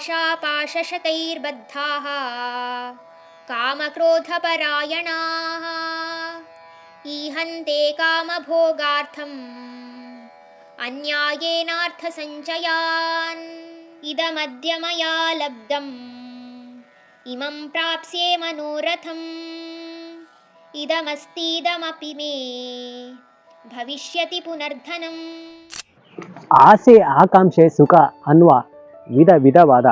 ಆಶಾಪಾಶಶತೈರ್ಬದ್ಧಾಃ ಕಾಮಕ್ರೋಧಪರಾಯಣಾಃ ಈಹಂತೆ ಕಾಮಭೋಗಾರ್ಥಂ ಅನ್ಯಾಯೇನಾರ್ಥಸಂಚಯಾನ್ ಇದಮದ್ಯ ಮಯಾ ಲಬ್ಧಂ ಇಮಂ ಪ್ರಾಪ್ಸ್ಯೆ ಮನೋರಥಂ ಇದಮಸ್ತೀದಮಪಿ ಮೇ ಭವಿಷ್ಯತಿ ಪುನರ್ಧನಂ. ಆಸೆ, ಆಕಾಂಕ್ಷೆ, ಸುಖ ಅನ್ನುವ ವಿಧ ವಿಧವಾದ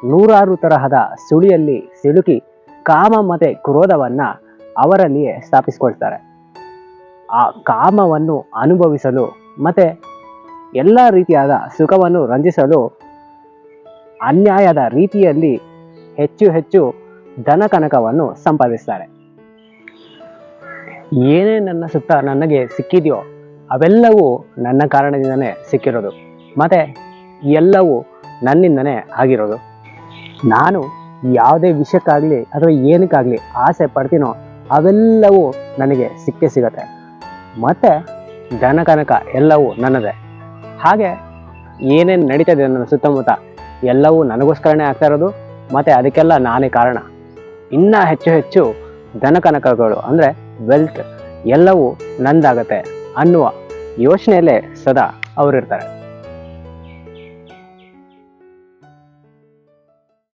ನೂರಾರು ತರಹದ ಸುಳಿಯಲ್ಲಿ ಸಿಲುಕಿ ಕಾಮ ಮತ್ತು ಕ್ರೋಧವನ್ನು ಅವರಲ್ಲಿಯೇ ಸ್ಥಾಪಿಸಿಕೊಳ್ತಾರೆ. ಆ ಕಾಮವನ್ನು ಅನುಭವಿಸಲು ಮತ್ತು ಎಲ್ಲ ರೀತಿಯಾದ ಸುಖವನ್ನು ರಂಜಿಸಲು ಅನ್ಯಾಯದ ರೀತಿಯಲ್ಲಿ ಹೆಚ್ಚು ಹೆಚ್ಚು ಧನಕನಕವನ್ನು ಸಂಪಾದಿಸ್ತಾರೆ. ಏನೇ ನನ್ನ ಸುತ್ತ ನನಗೆ ಸಿಕ್ಕಿದೆಯೋ ಅವೆಲ್ಲವೂ ನನ್ನ ಕಾರಣದಿಂದನೇ ಸಿಕ್ಕಿರೋದು, ಮತ್ತು ಎಲ್ಲವೂ ನನ್ನಿಂದನೇ ಆಗಿರೋದು. ನಾನು ಯಾವುದೇ ವಿಷಯಕ್ಕಾಗಲಿ ಅಥವಾ ಏನಕ್ಕಾಗಲಿ ಆಸೆ ಪಡ್ತೀನೋ ಅವೆಲ್ಲವೂ ನನಗೆ ಸಿಕ್ಕೇ ಸಿಗತ್ತೆ, ಮತ್ತು ಧನಕನಕ ಎಲ್ಲವೂ ನನ್ನದೇ. ಹಾಗೆ ಏನೇನು ನಡೀತದೆ ನನ್ನ ಸುತ್ತಮುತ್ತ ಎಲ್ಲವೂ ನನಗೋಸ್ಕರನೇ ಆಗ್ತಾ ಇರೋದು, ಮತ್ತು ಅದಕ್ಕೆಲ್ಲ ನಾನೇ ಕಾರಣ. ಇನ್ನೂ ಹೆಚ್ಚು ಹೆಚ್ಚು ಧನಕನಕಗಳು ಅಂದರೆ ವೆಲ್ತ್ ಎಲ್ಲವೂ ನಂದಾಗತ್ತೆ ಅನ್ನುವ ಯೋಚನೆಯಲ್ಲೇ ಸದಾ ಅವರಿರ್ತಾರೆ.